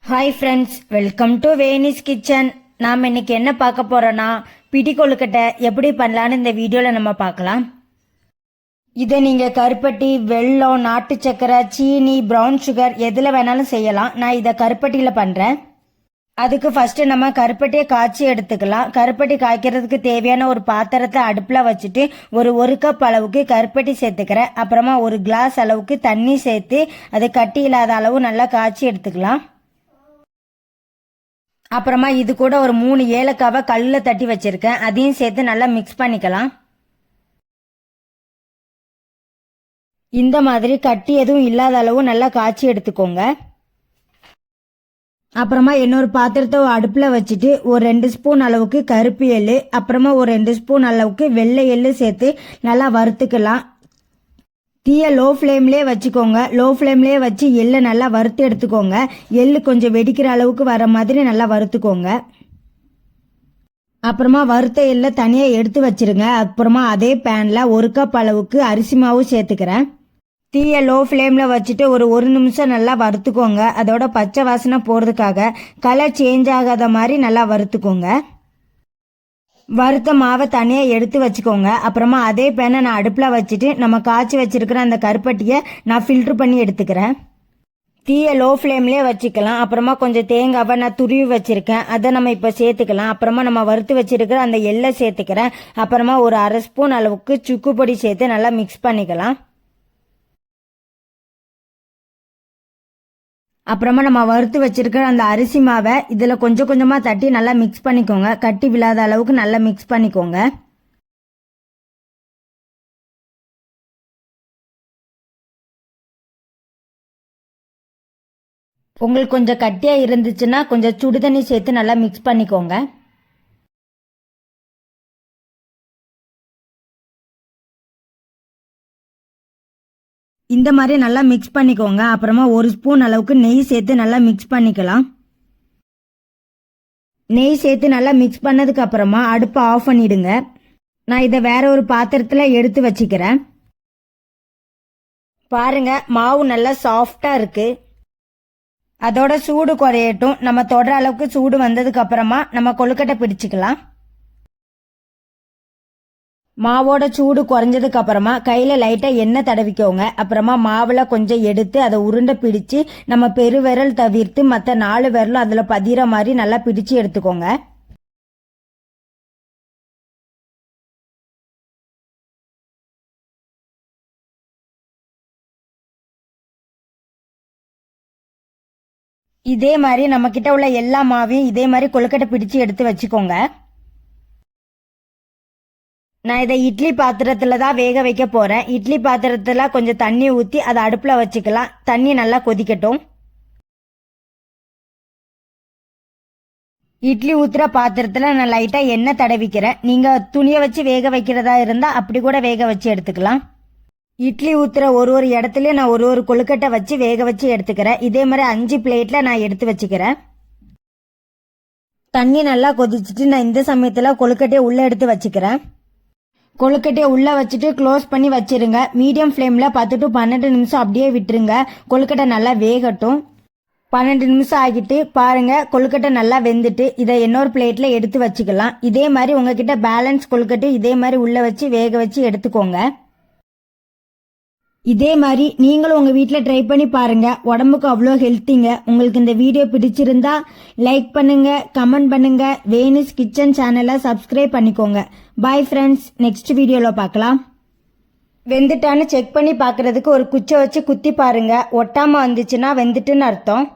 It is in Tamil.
ஹாய் ஃப்ரெண்ட்ஸ், வெல்கம் டு வேனிஸ் கிச்சன். நாம் இன்னைக்கு என்ன பார்க்க போறோன்னா பிடி கொழுக்கட்டை எப்படி பண்ணலான்னு இந்த வீடியோவில் நம்ம பார்க்கலாம். இதை நீங்கள் கருப்பட்டி, வெல்லம், நாட்டு சக்கரை, சீனி, ப்ரௌன் சுகர் எதில் வேணாலும் செய்யலாம். நான் இதை கருப்பட்டியில் பண்ணுறேன். அதுக்கு ஃபஸ்ட்டு நம்ம கருப்பட்டியை காய்ச்சி எடுத்துக்கலாம். கருப்பட்டி காய்க்கிறதுக்கு தேவையான ஒரு பாத்திரத்தை அடுப்பில் வச்சுட்டு ஒரு கப் அளவுக்கு கருப்பட்டி சேர்த்துக்கிறேன். அப்புறமா ஒரு கிளாஸ் அளவுக்கு தண்ணி சேர்த்து அது கட்டி இல்லாத அளவு நல்லா காய்ச்சி எடுத்துக்கலாம். அப்புறமா இது கூட ஒரு 3 ஏலக்காவை கல்லில் தட்டி வச்சிருக்கேன். அதையும் சேர்த்து நல்லா மிக்ஸ் பண்ணிக்கலாம். இந்த மாதிரி கட்டி எதுவும் இல்லாத அளவு நல்லா காய்ச்சி எடுத்துக்கோங்க. அப்புறமா இன்னொரு பாத்திரத்தை அடுப்பில் வச்சுட்டு ஒரு 2 ஸ்பூன் அளவுக்கு கருப்பு எள்ளு, அப்புறமா ஒரு 2 ஸ்பூன் அளவுக்கு வெள்ளை எள்ளு சேர்த்து நல்லா வறுத்துக்கலாம். தீயை லோ ஃப்ளேம்லேயே வச்சுக்கோங்க. லோ ஃப்ளேம்லேயே வச்சு எள்ளை நல்லா வறுத்து எடுத்துக்கோங்க. எள்ளு கொஞ்சம் வெடிக்கிற அளவுக்கு வர மாதிரி நல்லா வறுத்துக்கோங்க. அப்புறமா வறுத்த எள்ளை தனியாக எடுத்து வச்சிருங்க. அப்புறமா அதே பேனில் 1 கப் அளவுக்கு அரிசி மாவு சேர்த்துக்கிறேன். தீயை லோ ஃப்ளேமில் வச்சுட்டு ஒரு நிமிஷம் நல்லா வறுத்துக்கோங்க. அதோட பச்சை வாசனை போகிறதுக்காக கலர் சேஞ்ச் ஆகாத மாதிரி நல்லா வறுத்துக்கோங்க. வறுத்த மாவை தனியாக எடுத்து வச்சுக்கோங்க. அப்புறமா அதே பேனை நான் அடுப்பில் வச்சுட்டு நம்ம காய்ச்சி வச்சிருக்கிற அந்த கருப்பட்டியை நான் ஃபில்ட்ரு பண்ணி எடுத்துக்கிறேன். தீயை லோ ஃப்ளேம்லேயே வச்சுக்கலாம். அப்புறமா கொஞ்சம் தேங்காவை நான் துருவி வச்சுருக்கேன், அதை நம்ம இப்போ சேர்த்துக்கலாம். அப்புறமா நம்ம வறுத்து வச்சிருக்கிற அந்த எள்ளை சேர்த்துக்கிறேன். அப்புறமா ஒரு அரை ஸ்பூன் அளவுக்கு சுக்கு பொடி சேர்த்து நல்லா மிக்ஸ் பண்ணிக்கலாம். அப்புறமா நம்ம வறுத்து வச்சிருக்கிற அந்த அரிசி மாவை இதில் கொஞ்சம் கொஞ்சமாக தட்டி நல்லா மிக்ஸ் பண்ணிக்கோங்க. கட்டி விழாத அளவுக்கு நல்லா மிக்ஸ் பண்ணிக்கோங்க. உங்களுக்கு கொஞ்சம் கட்டியாக இருந்துச்சுன்னா கொஞ்சம் சுடு தண்ணி சேர்த்து நல்லா மிக்ஸ் பண்ணிக்கோங்க. இந்த மாதிரி நல்லா மிக்ஸ் பண்ணிக்கோங்க. அப்புறமா 1 ஸ்பூன் அளவுக்கு நெய் சேர்த்து நல்லா மிக்ஸ் பண்ணிக்கலாம். நெய் சேர்த்து நல்லா மிக்ஸ் பண்ணதுக்கு அப்புறமா அடுப்பை ஆஃப் பண்ணிடுங்க. நான் இதை வேற ஒரு பாத்திரத்தில் எடுத்து வச்சுக்கிறேன். பாருங்க, மாவு நல்லா சாஃப்டா இருக்கு. அதோட சூடு குறையட்டும். நம்ம தொடர அளவுக்கு சூடு வந்ததுக்கு அப்புறமா நம்ம கொழுக்கட்டை பிடிச்சிக்கலாம். மாவோட சூடு குறைஞ்சதுக்கு அப்புறமா கையில லைட்டா எண்ணெய் தடவிக்கோங்க. அப்புறமா மாவுல கொஞ்சம் எடுத்து அதை உருண்டை பிடிச்சு நம்ம பெருவிரல் தவிர்த்து மற்ற 4 விரலும் அதுல பதிகிற மாதிரி நல்லா பிடிச்சு எடுத்துக்கோங்க. இதே மாதிரி நம்ம கிட்ட உள்ள எல்லா மாவையும் இதே மாதிரி கொழுக்கட்டை பிடிச்சு எடுத்து வச்சுக்கோங்க. நான் இதை இட்லி பாத்திரத்தில் தான் வேக வைக்க போகிறேன். இட்லி பாத்திரத்தில் கொஞ்சம் தண்ணி ஊற்றி அதை அடுப்பில் வச்சுக்கலாம். தண்ணி நல்லா கொதிக்கட்டும். இட்லி ஊற்றுற பாத்திரத்தில் நான் லைட்டாக எண்ணெய் தடவிக்கிறேன். நீங்கள் துணியை வச்சு வேக வைக்கிறதா இருந்தால் அப்படி கூட வேக வச்சு எடுத்துக்கலாம். இட்லி ஊற்றுற ஒரு இடத்துலையும் நான் ஒரு கொழுக்கட்டை வச்சு வேக வச்சு எடுத்துக்கிறேன். இதே மாதிரி 5 பிளேட்டில் நான் எடுத்து வச்சுக்கிறேன். தண்ணி நல்லா கொதிச்சுட்டு நான் இந்த சமயத்தில் கொழுக்கட்டையை உள்ளே எடுத்து வச்சுக்கிறேன். கொழுக்கட்டையை உள்ளே வச்சுட்டு க்ளோஸ் பண்ணி வச்சிருங்க. மீடியம் ஃப்ளேமில் 10 to 12 நிமிஷம் அப்படியே விட்டுருங்க. கொழுக்கட்டை நல்லா வேகட்டும். 12 நிமிஷம் ஆகிட்டு பாருங்க, கொழுக்கட்டை நல்லா வெந்துட்டு இதை இன்னொரு பிளேட்டில் எடுத்து வச்சுக்கலாம். இதே மாதிரி உங்ககிட்ட பேலன்ஸ் கொழுக்கட்டை இதே மாதிரி உள்ளே வச்சு வேக வச்சு எடுத்துக்கோங்க. இதே மாதிரி நீங்களும் உங்கள் வீட்டில் ட்ரை பண்ணி பாருங்க. உடம்புக்கு அவ்வளோ ஹெல்த்திங்க. உங்களுக்கு இந்த வீடியோ பிடிச்சிருந்தா லைக் பண்ணுங்க, கமெண்ட் பண்ணுங்க. வேனிஸ் கிச்சன் சேனலை சப்ஸ்கிரைப் பண்ணிக்கோங்க. பாய் ஃப்ரெண்ட்ஸ், நெக்ஸ்ட் வீடியோவில் பார்க்கலாம். வெந்துட்டான்னு செக் பண்ணி பார்க்கறதுக்கு ஒரு குச்சை வச்சு குத்தி பாருங்க. ஒட்டாமல் வந்துச்சுன்னா வெந்துட்டுன்னு அர்த்தம்.